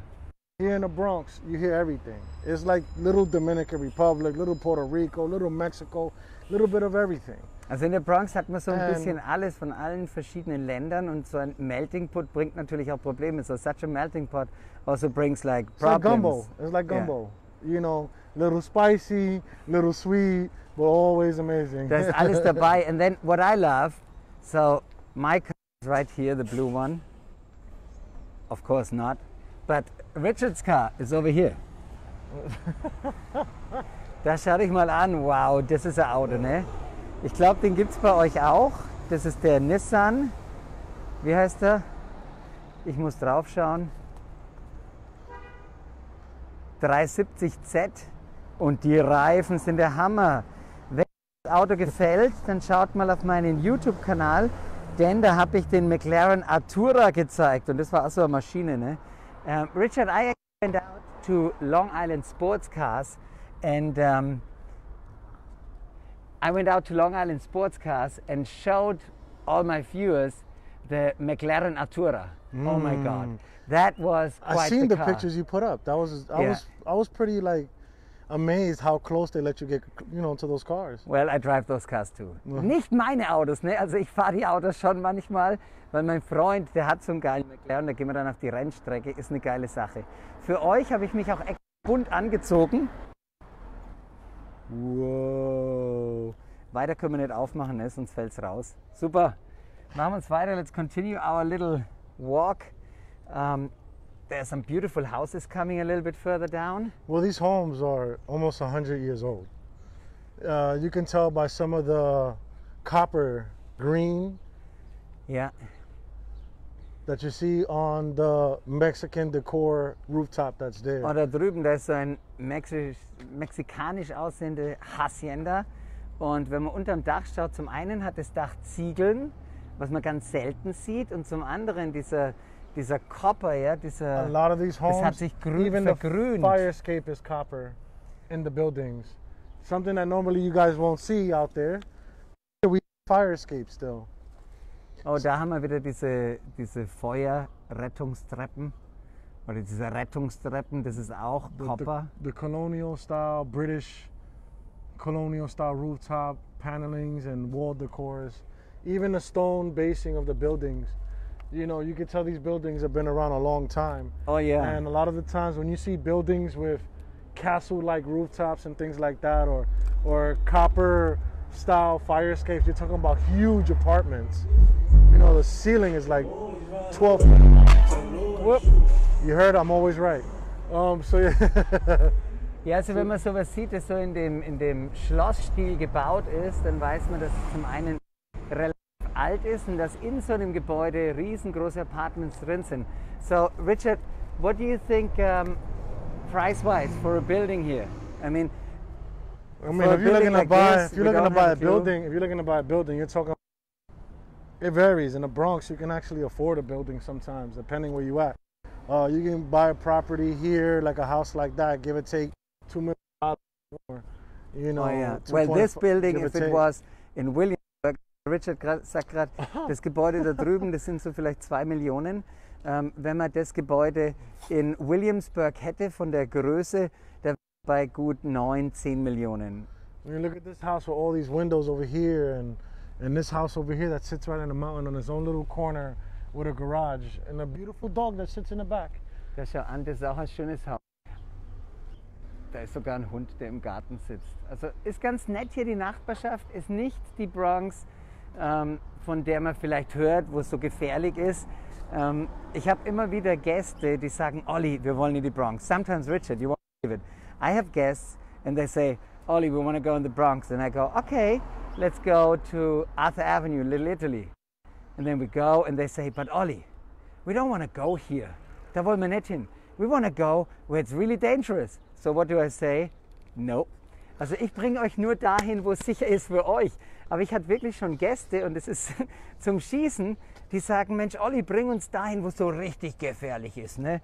Here in the Bronx, you hear everything. It's like little Dominican Republic, little Puerto Rico, little Mexico, little bit of everything. Also in der Bronx hat man so ein bisschen alles von allen verschiedenen Ländern und so ein Melting Pot bringt natürlich auch Probleme. So such a melting pot also brings like problems. It's like gumbo. It's like gumbo. Yeah. You know, little spicy, little sweet, but always amazing. Da ist alles dabei. And then what I love, so my car is right here, the blue one. Of course not. But Richard's car is over here. Da schau dich mal an. Wow, das ist ein Auto, ne? Ich glaube, den gibt es bei euch auch. Das ist der Nissan. Wie heißt der? Ich muss drauf schauen. 370Z. Und die Reifen sind der Hammer. Wenn euch das Auto gefällt, dann schaut mal auf meinen YouTube-Kanal. Denn da habe ich den McLaren Artura gezeigt. Und das war auch so eine Maschine, ne? Richard, I went out to Long Island Sports Cars and I went out to Long Island Sports Cars and showed all my viewers the McLaren Artura. Oh my God, that was quite I seen the car. pictures you put up. That was I was pretty like amazed how close they let you get, you know, to those cars. Well, I drive those cars too. Nicht meine Autos, ne? Also ich fahre die Autos schon manchmal, weil mein Freund, der hat so einen geilen McLaren, da gehen wir dann auf die Rennstrecke, ist eine geile Sache. Für euch habe ich mich auch extra bunt angezogen. Wow. Weiter können wir nicht aufmachen, ne? Sonst fällt es raus. Super. Machen wir uns weiter. Let's continue our little walk. There are some beautiful houses coming a little bit further down. Well, these homes are almost 100 years old. You can tell by some of the copper green Yeah. that you see on the Mexican decor rooftop that's there. Und da drüben, da ist so ein mexikanisch aussehende Hacienda. Und wenn man unterm Dach schaut, zum einen hat das Dach Ziegeln, was man ganz selten sieht. Und zum anderen dieser Copper, ja, A lot of these homes, das hat sich even vergrünt. the fire escape is copper in the buildings. Something that normally you guys won't see out there. We fire escape still. Oh, da haben wir wieder diese Feuerrettungstreppen. Oder diese Rettungstreppen, das ist auch Copper. The colonial style, British colonial style rooftop panelings and wall decors. Even the stone basing of the buildings. You know, you can tell these buildings have been around a long time. Oh yeah. And a lot of the times when you see buildings with castle-like rooftops and things like that, or copper-style fire escapes, you're talking about huge apartments. You know, the ceiling is like 12 feet. Whoop. You heard, I'm always right. So yeah. Ja, also wenn man sowas sieht, das so in dem Schlossstil gebaut ist, dann weiß man, dass es zum einen relativ alt ist und dass in so einem Gebäude riesengroße Apartments drin sind. So, Richard, what do you think price-wise for a building here? I mean, I mean, For a if you're looking building to like buy, this, if you're we looking to don't buy have a a clue. building, if you're looking to buy a building, you're talking. It varies. In the Bronx, you can actually afford a building sometimes, depending where you at. You can buy a property here, like a house like that, give or take $2 million, or, you know. Oh yeah. Well, this 2.5 building, give or if it take. was in Williamsburg, Richard sagt gerade, das Gebäude da drüben, das sind so vielleicht 2 Millionen. Wenn man das Gebäude in Williamsburg hätte, von der Größe, da wäre bei gut 9, 10 Millionen. When you look at this house with all these windows over here, and this house over here that sits right in the mountain on its own little corner with a garage, and a beautiful dog that sits in the back. Da schau an, das ist auch ein schönes Haus. Da ist sogar ein Hund, der im Garten sitzt. Also ist ganz nett hier die Nachbarschaft, ist nicht die Bronx, von der man vielleicht hört, wo es so gefährlich ist. Ich habe immer wieder Gäste, die sagen, Olli, wir wollen in die Bronx. Sometimes, Richard, you won't believe it. I have guests and they say, Olli, we want to go in the Bronx. And I go, okay, let's go to Arthur Avenue, Little Italy. And then we go and they say, but Olli, we don't want to go here. Da wollen wir nicht hin. We want to go where it's really dangerous. So what do I say? No. Also ich bringe euch nur dahin, wo es sicher ist für euch. Aber ich hatte wirklich schon Gäste und es ist zum Schießen, die sagen, Mensch, Olli, bring uns dahin, wo es so richtig gefährlich ist. Ne?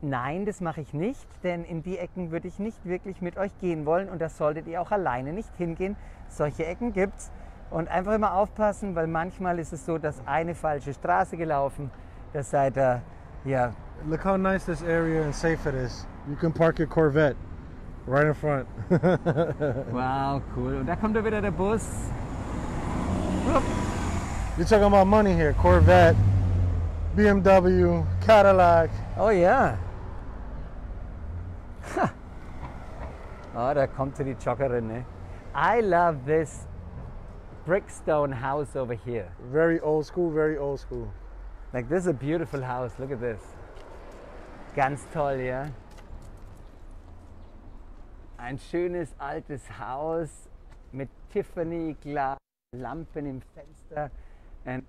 Nein, das mache ich nicht, denn in die Ecken würde ich nicht wirklich mit euch gehen wollen und da solltet ihr auch alleine nicht hingehen. Solche Ecken gibt's und einfach immer aufpassen, weil manchmal ist es so, dass eine falsche Straße gelaufen, da seid ihr, ja. Look how nice this area and safe it is. You can park your Corvette right in front. Wow, cool. Und da kommt wieder der Bus. You're talking about money here. Corvette, BMW, Cadillac. Oh ja. Ha. Oh, da kommt so die Joggerin. Ne? I love this brickstone house over here. Very old school, very old school. Like this is a beautiful house. Look at this. Ganz toll, ja. Ein schönes altes Haus mit Tiffany-Glas, Lampen im Fenster. Und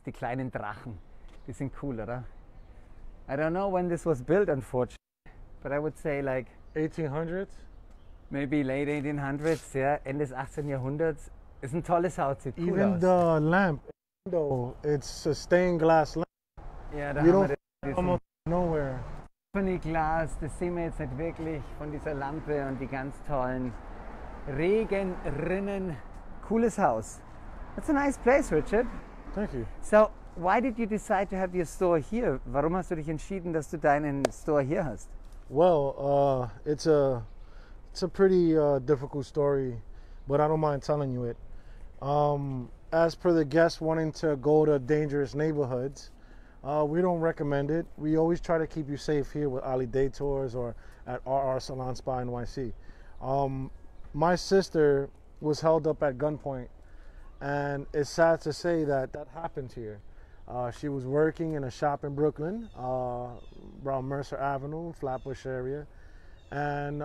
die kleinen Drachen, die sind cool, oder? I don't know when this was built, unfortunately, but I would say like 1800s? maybe late 1800s, ja, Ende des 18. Jahrhunderts. Ist ein tolles Haus, sieht cool Even aus. the lamp, window, it's a stained glass lamp. Ja, da You haben don't wir almost nowhere. Tiffany-Glas, das sehen wir jetzt nicht wirklich von dieser Lampe und die ganz tollen Regenrinnen. Cooles Haus. That's a nice place, Richard. Thank you. So, why did you decide to have your store here? Warum hast du dich entschieden, dass du deinen Store hier hast? Well, it's a pretty difficult story, but I don't mind telling you it. As per the guests wanting to go to dangerous neighborhoods, we don't recommend it. We always try to keep you safe here with Olidaytours or at RR Salon Spa NYC. My sister was held up at gunpoint, and it's sad to say that that happened here. She was working in a shop in Brooklyn, around Mercer Avenue, Flatbush area, and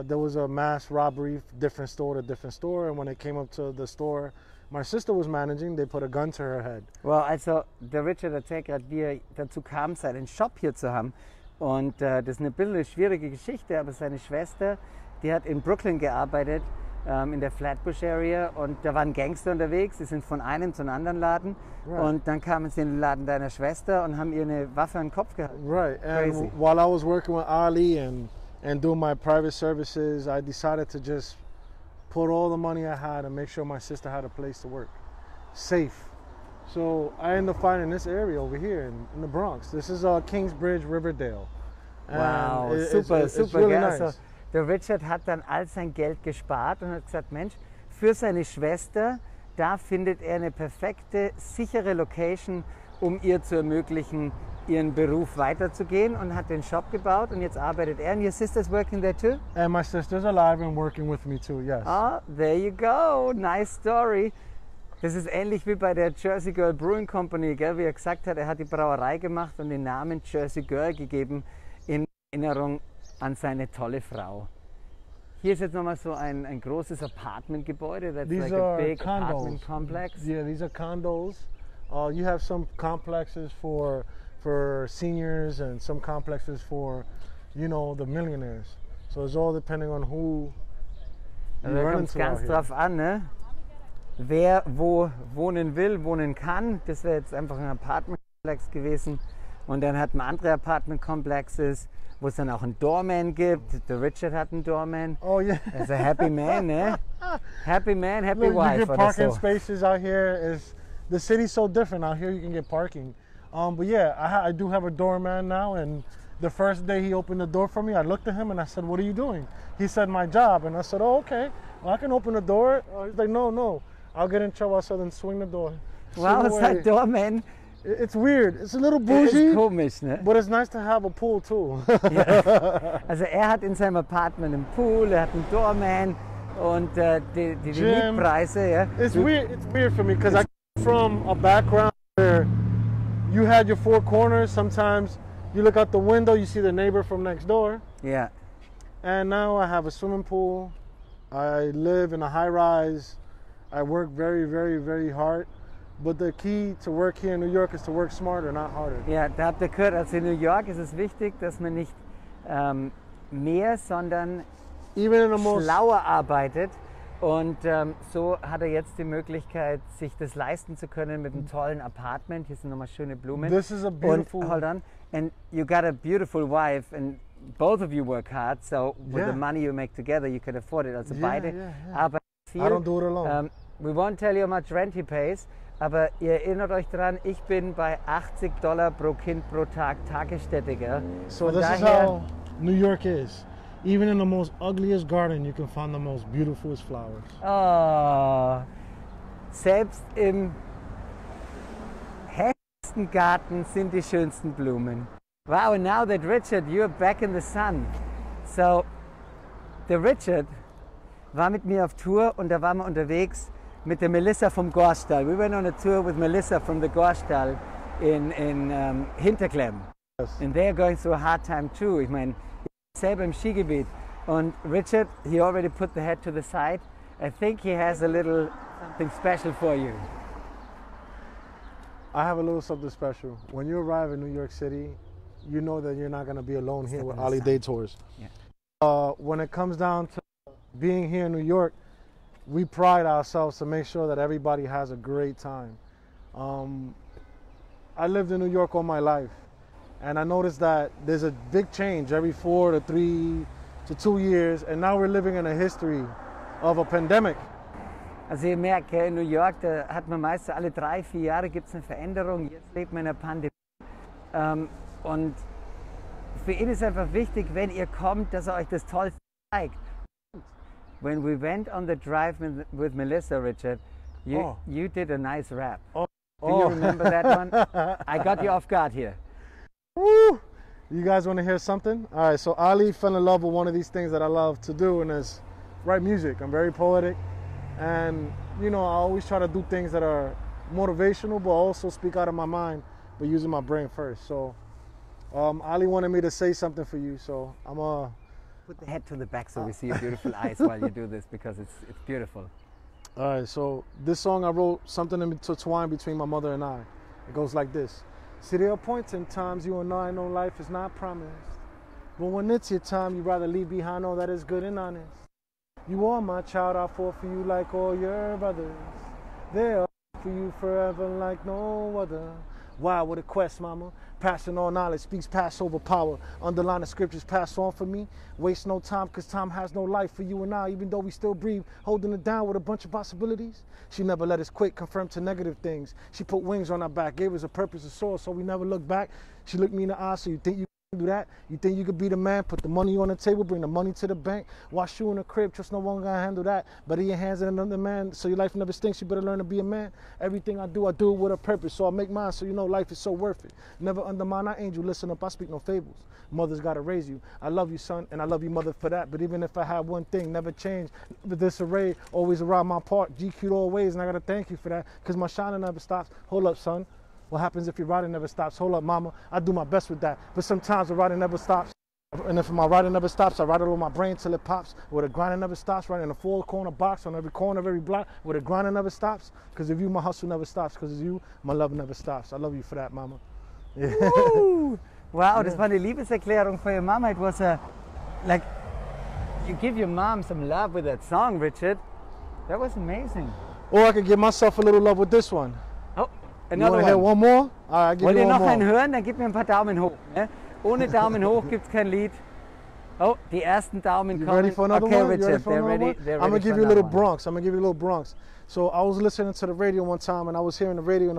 there was a mass robbery, different store to different store, and when it came up to the store my sister was managing, they put a gun to her head. Well, also der Richard erzählt gerade, wie er dazu kam, seinen Shop hier zu haben. Und das ist eine bisschen schwierige Geschichte, aber seine Schwester, die hat in Brooklyn gearbeitet, in der Flatbush Area, und da waren Gangster unterwegs, die sind von einem zum anderen Laden, Right. und dann kamen sie in den Laden deiner Schwester und haben ihr eine Waffe an den Kopf gehalten. Right, and Crazy. while I was working with Ali and doing my private services, I decided to just put all the money I had and make sure my sister had a place to work, safe. So I ended up finding this area over here in the Bronx. This is Kingsbridge, Riverdale. And Wow, super, it's super, really gell? nice. Also, der Richard hat dann all sein Geld gespart und hat gesagt, Mensch, für seine Schwester, da findet er eine perfekte, sichere Location, um ihr zu ermöglichen, ihren Beruf weiterzugehen, und hat den Shop gebaut und jetzt arbeitet er. And your sister's working there too? And my sister's alive and working with me too, yes. Ah, there you go. Nice story. Das ist ähnlich wie bei der Jersey Girl Brewing Company, gell? Wie er gesagt hat, er hat die Brauerei gemacht und den Namen Jersey Girl gegeben in Erinnerung an seine tolle Frau. Hier ist jetzt nochmal so ein großes Apartmentgebäude. That's These like a are big condos. apartment complex. Yeah, these are condos. You have some complexes for seniors and some complexes for you know, the millionaires. So it's all depending on who you Da run kommt es into out ganz here. drauf an, ne? Wer wo wohnen will, wohnen kann. Das wäre jetzt einfach ein Apartmentkomplex gewesen. Und dann hat man andere Apartmentkomplexes, wo es dann auch einen Doorman gibt. Der Richard hat einen Doorman. Oh yeah. Also happy man, ne? Happy man, happy Look, you wife get oder parking so. spaces out here. The city's so different out here. You can get parking. But yeah, I do have a doorman now, and the first day he opened the door for me, I looked at him and I said, "What are you doing?" He said, "My job." And I said, "Oh, okay. Well, I can open the door." He's like, "No, I'll get in trouble." I said, "Then swing the door." Wow, Swing ist away. ein Doorman. It's weird. It's a little Das bougie, ist komisch, ne? but it's nice to have a pool too. Ja. Also er hat in seinem Apartment einen Pool, er hat einen Doorman und die Gym. Mietpreise, ja. It's weird for me because I come from a background where you had your four corners. Sometimes you look out the window, you see the neighbor from next door. Ja. And now I have a swimming pool. I live in a high rise. I work very, very, very hard. But the key to work here in New York is to work smarter, not harder. Ja, da habt ihr gehört, also in New York ist es wichtig, dass man nicht mehr, sondern Even in the most schlauer arbeitet. Und so hat er jetzt die Möglichkeit, sich das leisten zu können mit einem tollen Apartment. Hier sind nochmal schöne Blumen. This is a beautiful. Und, hold on, and you got a beautiful wife, and both of you work hard, so with Yeah. the money you make together, you can afford it. Also Yeah, beide yeah. arbeiten viel. I don't do it alone. We won't tell you how much rent he pays, aber ihr erinnert euch dran, ich bin bei $80 pro Kind pro Tag Tagesstätte, gell? So Von this is daher- how New York is. Even in the most ugliest garden, you can find the most beautifulest flowers. Oh, selbst im hässlichsten Garten sind die schönsten Blumen. Wow, and now that Richard, you're back in the sun. So, der Richard war mit mir auf Tour und da waren wir unterwegs mit der Melissa vom Gorstall. We went on a tour with Melissa from the Gorstall in Hinterklemm. Yes. And they're going through a hard time too. Ich meine, selber im Skigebiet. Und Richard, he already put the head to the side. I think he has a little something special for you. I have a little something special. When you arrive in New York City, you know that you're not going to be alone here with Step in the Olidaytours. Yeah. When it comes down to being here in New York, we pride ourselves to make sure that everybody has a great time. I lived in New York all my life, and I noticed that there's a big change every 4 to 3 to 2 years, and now we're living in a history of a pandemic. Also ihr merkt, in New York, da hat man meist so alle 3, 4 Jahre gibt es eine Veränderung. Jetzt lebt man in einer Pandemie. Und für ihn ist einfach wichtig, wenn ihr kommt, dass er euch das Tollste zeigt. When we went on the drive with Melissa, Richard, you did a nice rap. Do you remember that one? I got you off guard here. Woo! You guys want to hear something? All right, so Ali fell in love with one of these things that I love to do, and it's write music. I'm very poetic, and you know, I always try to do things that are motivational, but also speak out of my mind, but using my brain first. So Ali wanted me to say something for you, so I'm Put the head to the back so we see your beautiful eyes while you do this, because it's beautiful. All right, so this song I wrote something intertwined between my mother and I. It goes like this. See, there are points in times you and I know life is not promised. But when it's your time, you'd rather leave behind all that is good and honest. You are my child, I fought for you like all your brothers. They are for you forever like no other. Why would a quest, mama? Passing on knowledge speaks past over power. Underline the scriptures pass on for me. Waste no time, cause time has no life for you and I, even though we still breathe, holding it down with a bunch of possibilities. She never let us quit, confirm to negative things. She put wings on our back, gave us a purpose to soar, so we never look back. She looked me in the eye, so you think you can do that? You think you could be the man, put the money on the table, bring the money to the bank, wash you in the crib, trust no one gonna handle that. But in your hands and another man, so your life never stinks, you better learn to be a man. Everything I do it with a purpose, so I make mine, so you know life is so worth it. Never undermine our angel, listen up, I speak no fables. Mother's gotta raise you. I love you, son, and I love you, mother, for that. But even if I had one thing, never change, never disarray, always around my part, GQ'd always, and I gotta thank you for that, cause my shining never stops. Hold up, son. What happens if your riding never stops? Hold up, mama. I do my best with that. But sometimes the riding never stops. And if my riding never stops, I ride it on my brain till it pops. Where the grinding never stops, right in a 4-corner box on every corner of every block. Where the grinding never stops. Because of you, my hustle never stops. Because of you, my love never stops. I love you for that, mama. Yeah. Woo! Wow, das war eine Liebeserklärung for your mom. It was a, like, you give your mom some love with that song, Richard. That was amazing. Or I could give myself a little love with this one. Oh, You another want to hear one. one more? All right, I'll give Wollt you ihr one noch more. einen hören? Dann gebt mir ein paar Daumen hoch. Ne? Ohne Daumen hoch gibt's kein Lied. Oh, die ersten Daumen You kommen. ready for another Okay, one? You ready Richard, for they're another ready. one? They're I'm ready gonna give for you a little another one. Bronx. I'm gonna give you a little Bronx. So I was listening to the radio one time, and I was hearing the radio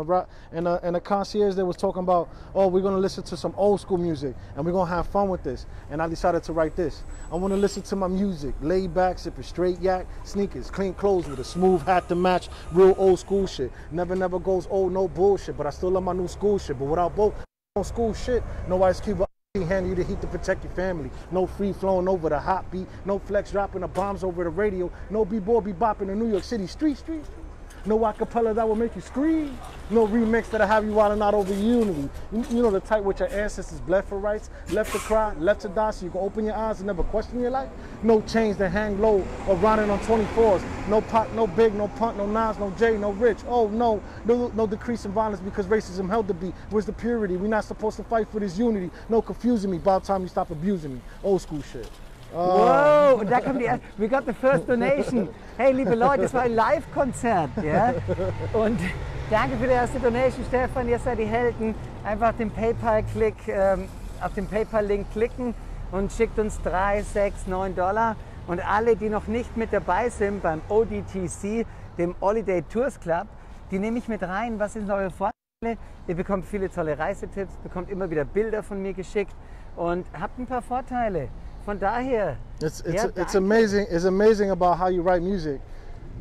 and the concierge they was talking about, oh, we're gonna listen to some old school music, and we're gonna have fun with this. And I decided to write this. I want to listen to my music, laid back, sipping straight yak, sneakers, clean clothes with a smooth hat to match, real old school shit. Never goes old, no bullshit, but I still love my new school shit. But without both school shit, no Ice Cube. Hand you the heat to protect your family. No free flowing over the hot beat. No flex dropping the bombs over the radio. No b-boy be bopping in New York City street. No acapella that will make you scream. No remix that'll have you wilding out over unity. You know the type with your ancestors bled for rights, left to cry, left to die so you can open your eyes and never question your life. No chains that hang low or riding on 24s. No pop, no big, no punt, no Nas, no J, no Rich. Oh no decrease in violence because racism held to be. Where's the purity? We're not supposed to fight for this unity. No confusing me by the time you stop abusing me. Old school shit. Wow, und da kommt die, we got the first donation. Hey, liebe Leute, das war ein Live-Konzert, ja? Und danke für die erste Donation, Stefan, ihr seid die Helden. Einfach den PayPal-Klick, auf den PayPal-Link klicken und schickt uns 3, 6, 9 Dollar. Und alle, die noch nicht mit dabei sind beim ODTC, dem Olidaytours Club, die nehme ich mit rein. Was sind eure Vorteile? Ihr bekommt viele tolle Reisetipps, bekommt immer wieder Bilder von mir geschickt und habt ein paar Vorteile. Von daher, it's amazing. It's amazing about how you write music,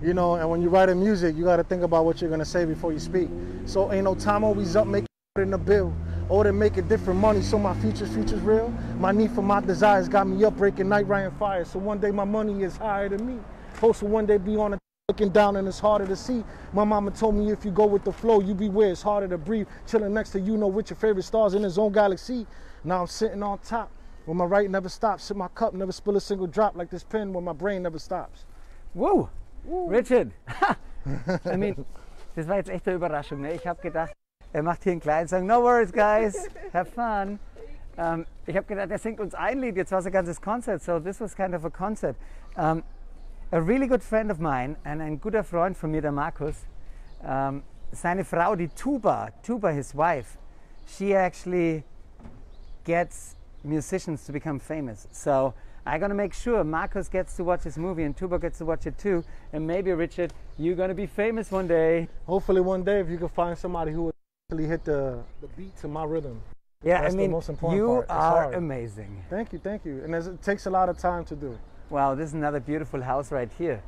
you know. And when you write a music, you got to think about what you're gonna say before you speak. So ain't no time always up making in the bill, or to make it different money. So my future's real. My need for my desires got me up breaking night, writing fire. So one day my money is higher than me. Supposed to one day be on a looking down and it's harder to see. My mama told me if you go with the flow, you beware. It's harder to breathe. Chilling next to you know with your favorite stars in his own galaxy. Now I'm sitting on top. When my right never stops, sip my cup, never spill a single drop like this pen when my brain never stops. Woo! Richard! I mean, das war jetzt echt eine Überraschung. Ne? Ich habe gedacht, er macht hier einen kleinen Song. No worries, guys, have fun. Ich habe gedacht, er singt uns ein Lied. Jetzt war es ein ganzes Konzert, so this was kind of a concert. A really good friend of mine, ein guter Freund von mir, der Markus, seine Frau, die Tuba, his wife, she actually gets musicians to become famous. So I'm gonna make sure Marcus gets to watch this movie and Tuba gets to watch it too. And maybe Richard, you're gonna be famous one day. Hopefully one day if you can find somebody who would actually hit the beat to my rhythm. Yeah, that's I mean, the most important you part. are amazing. Thank you. And it takes a lot of time to do. Wow, this is another beautiful house right here.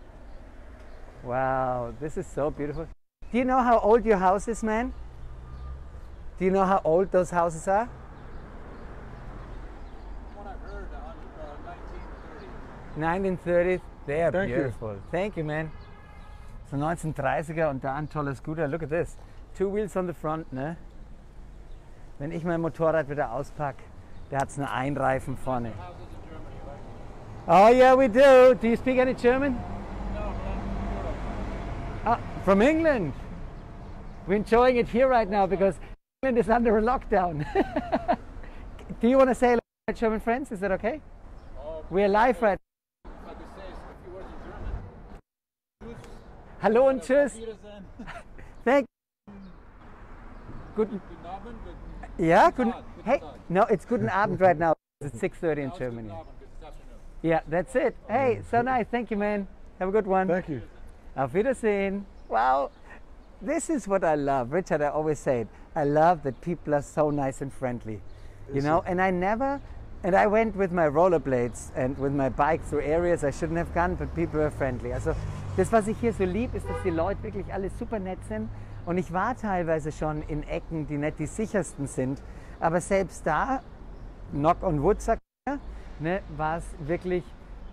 Wow, this is so beautiful. Do you know how old your house is, man? Do you know how old those houses are? 1930s, they are beautiful. Thank you, man. So 1930er und da ein toller Scooter. Look at this. 2 wheels on the front, ne? Wenn ich mein Motorrad wieder auspacke, da hat's nur einen Reifen vorne. Oh yeah, we do. Do you speak any German? No, from England. We're enjoying it here right now because England is under a lockdown. Do you want to say hello to my German friends? Is that okay? We're live right now. Hallo und tschüss. Thank you. Guten Abend. Yeah, guten. Hey, no, it's guten Abend right now. It's 6:30 in Germany. Yeah, that's it. Hey, so nice. Thank you, man. Have a good one. Thank you. Auf Wiedersehen. Wow, this is what I love. Richard, I always say it. I love that people are so nice and friendly. You know, and I went with my rollerblades and with my bike through areas I shouldn't have gone, but people were friendly. Also das, was ich hier so lieb, ist, dass die Leute wirklich alle super nett sind. Und ich war teilweise schon in Ecken, die nicht die sichersten sind. Aber selbst da, knock on wood, sagt er, ne, war es wirklich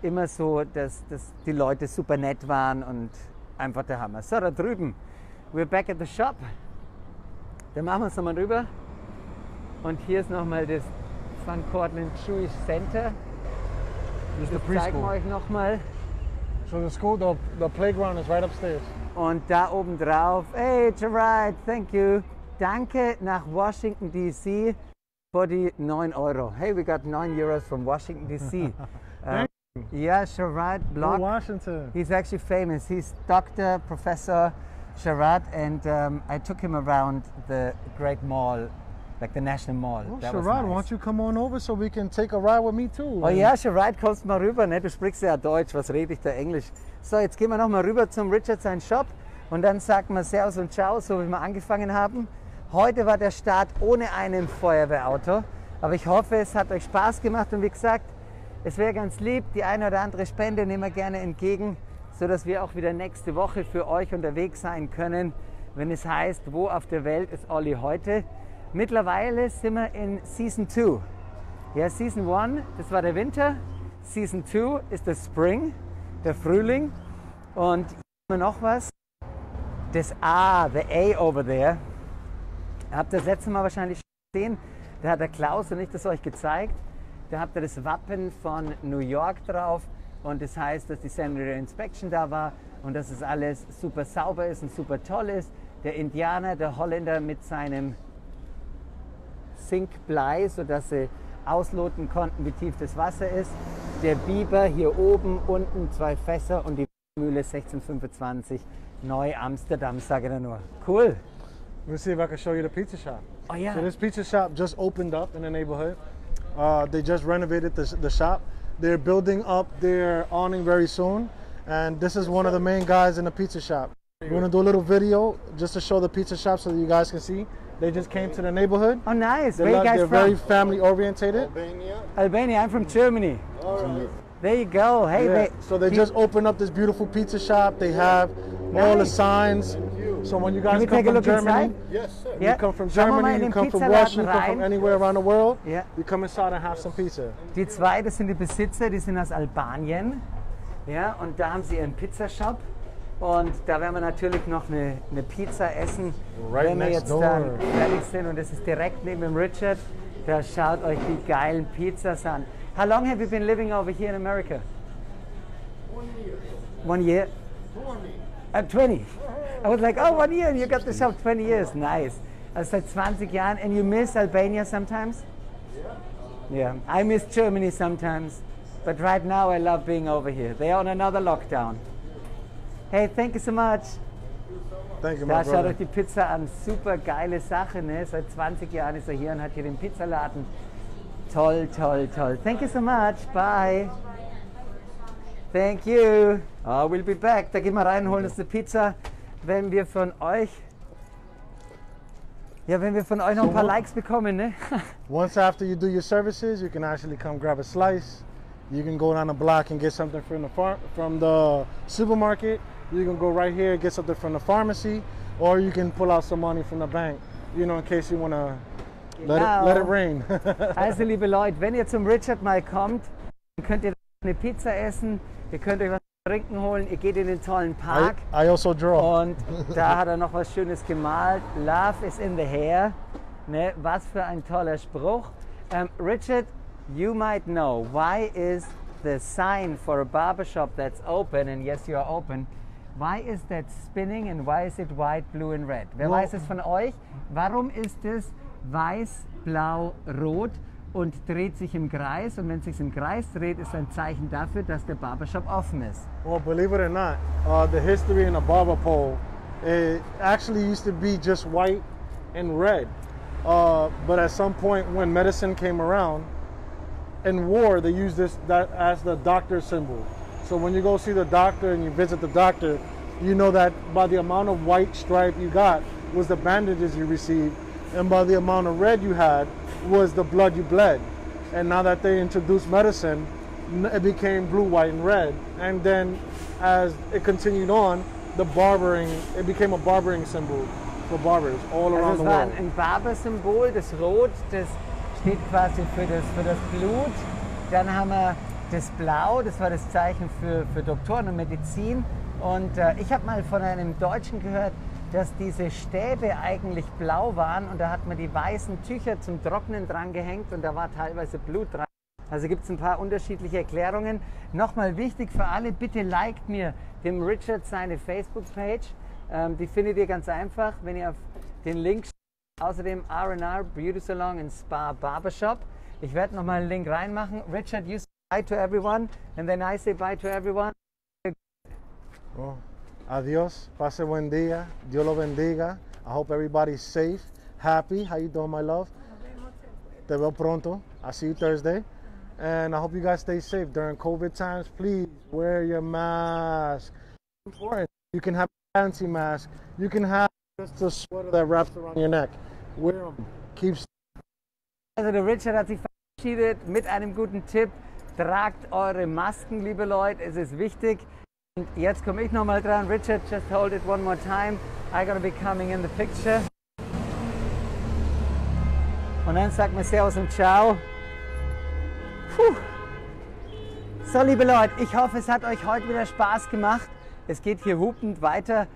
immer so, dass die Leute super nett waren und einfach der Hammer. So, da drüben, we're back at the shop. Da machen wir uns nochmal rüber. Und hier ist nochmal das Van Cortlandt Jewish Center. This is the Ich zeige preschool. euch nochmal. So the school, the playground is right upstairs. Und da oben drauf, hey, it's alright, thank you. Danke nach Washington, D.C. 49 Euro. Hey, we got 9 euros from Washington, D.C. Yeah, Sharad Block. Washington. He's actually famous. He's Dr. Professor Sharad, and I took him around the great mall, like the National Mall. Well, That Sharad, was why nice. don't you come on over so we can take a ride with me too? Oh ja, Sharad, kommst mal rüber, ne? Du sprichst ja Deutsch, was rede ich da Englisch? So, jetzt gehen wir noch mal rüber zum Richard, seinen Shop, und dann sagen wir Servus und Ciao, so wie wir angefangen haben. Heute war der Start ohne ein Feuerwehrauto, aber ich hoffe, es hat euch Spaß gemacht, und wie gesagt, es wäre ganz lieb, die eine oder andere Spende nehmen wir gerne entgegen, sodass wir auch wieder nächste Woche für euch unterwegs sein können, wenn es heißt, wo auf der Welt ist Olli heute? Mittlerweile sind wir in Season 2. Ja, Season 1, das war der Winter. Season 2 ist der Spring, der Frühling. Und hier haben wir noch was. Das A, the A over there. Habt ihr das letzte Mal wahrscheinlich schon gesehen. Da hat der Klaus und ich das euch gezeigt. Da habt ihr das Wappen von New York drauf. Und das heißt, dass die Sanitary Inspection da war und dass es alles super sauber ist und super toll ist. Der Indianer, der Holländer mit seinem Sinkblei, sodass sie ausloten konnten, wie tief das Wasser ist. Der Biber hier oben, unten 2 Fässer und die Mühle 1625, Neu-Amsterdam, sage ich da nur. Cool. Let's see if I can show you the pizza shop. Oh yeah. So this pizza shop just opened up in the neighborhood. They just renovated the shop. They're building up their awning very soon. And this is one of the main guys in the pizza shop. We're gonna do a little video just to show the pizza shop so that you guys can see. They just came to the neighborhood. Oh nice. They're, Where you guys they're from? very family orientated. Albania. Albania. I'm from Germany. All right. There you go. Hey, Yeah. So they just opened up this beautiful pizza shop. They have all the Nice. signs. So when you guys Can we come take a from look Germany, inside? Yes, sir. Yeah. you come from Schauen wir mal in Germany, den you come from Pizzaladen Russia, you come from rein. anywhere around the world, Ja. you come inside and have some pizza. Die zwei, das sind die Besitzer, die sind aus Albanien. Ja, und da haben sie ihren Pizzashop. Und da werden wir natürlich noch eine Pizza essen, Right wenn wir next jetzt door. dann fertig sind. Und das ist direkt neben dem Richard. Da schaut euch die geilen Pizzas an. How long have you been living over here in America? 1 year. 20. I was like, oh, 1 year, and you got the shop 20 years. Nice. Also seit 20 Jahren. And you miss Albania sometimes? Yeah, I miss Germany sometimes, but right now I love being over here. They are on another lockdown. Hey, thank you so much. Thank you, my Da schaut brother. euch die Pizza an, super geile Sache, ne? Seit 20 Jahren ist er hier und hat hier den Pizzaladen. Toll, toll, toll. Thank you so much, bye. Thank you. Oh, we'll be back. Da gehen wir rein, holen uns eine Pizza. Wenn wir von euch noch ein paar Likes bekommen, ne? Once after you do your services, you can actually come grab a slice. You can go down the block and get something from the supermarket. You can go right here and get something from the pharmacy, or you can pull out some money from the bank, you know, in case you want to let it rain. Also liebe Leute, wenn ihr zum Richard mal kommt, dann könnt ihr eine Pizza essen, ihr könnt euch was zu trinken holen, ihr geht in den tollen Park I also draw. und da hat er noch was Schönes gemalt. Love is in the hair. Ne? Was für ein toller Spruch. Richard, you might know, why is the sign for a barbershop that's open, and yes, you are open, why is that spinning and why is it white, blue and red? Wer weiß es von euch? Warum ist es weiß, blau, rot und dreht sich im Kreis? Und wenn es sich im Kreis dreht, ist ein Zeichen dafür, dass der Barbershop offen ist. Well, believe it or not, the history in a barber pole, it actually used to be just white and red. But at some point when medicine came around, in war, they used that as the doctor symbol. So when you go see the doctor and you visit the doctor, you know that by the amount of white stripe you got was the bandages you received, and by the amount of red you had was the blood you bled. And now that they introduced medicine, it became blue, white, and red. And then as it continued on, it became a barbering symbol for barbers all around Also the es war world. ein Barbersymbol, das Rot, das steht quasi für das Blut. Dann haben wir das Blau, das war das Zeichen für Doktoren und Medizin. Und ich habe mal von einem Deutschen gehört, dass diese Stäbe eigentlich blau waren und da hat man die weißen Tücher zum Trocknen dran gehängt und da war teilweise Blut dran. Also gibt es ein paar unterschiedliche Erklärungen. Nochmal wichtig für alle, bitte liked mir dem Richard seine Facebook-Page. Die findet ihr ganz einfach, wenn ihr auf den Link Außerdem R&R, Beauty Salon and Spa Barbershop. Ich werde nochmal einen Link reinmachen. Richard, you say bye to everyone and then I say bye to everyone. Oh, adios, pase buen día, Dios lo bendiga. I hope everybody's safe, happy. How you doing, my love? Te veo pronto. I'll see you Thursday. And I hope you guys stay safe during COVID times. Please wear your mask. It's important. You can have a fancy mask. You can have just a sweater that wraps around your neck. Wear them. Keep. Also der Richard hat sich verabschiedet mit einem guten Tipp. Tragt eure Masken, liebe Leute. Es ist wichtig. Und jetzt komme ich nochmal dran. Richard, just hold it one more time. I'm gonna be coming in the picture. Und dann sagt mir Servus und Ciao. Puh. So, liebe Leute, ich hoffe, es hat euch heute wieder Spaß gemacht. Es geht hier hupend weiter.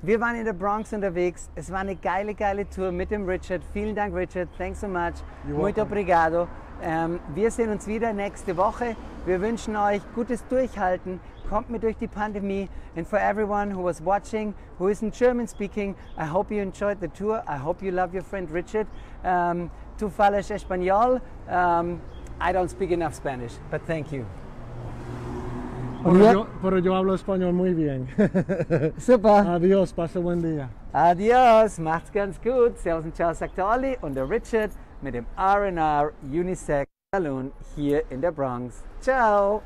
Wir waren in der Bronx unterwegs. Es war eine geile, geile Tour mit dem Richard. Vielen Dank, Richard. Thanks so much. Muito obrigado. Wir sehen uns wieder nächste Woche. Wir wünschen euch gutes Durchhalten. Kommt mit durch die Pandemie. And for everyone who was watching, who isn't German speaking, I hope you enjoyed the tour. I hope you love your friend Richard. Tu falas español. I don't speak enough Spanish, but thank you. Pero yo hablo español muy bien. Super. Adios, pase buen día. Adios, macht's ganz gut. Servus und Ciao, sagt der Olli und der Richard mit dem R&R Unisex Salon hier in der Bronx. Ciao.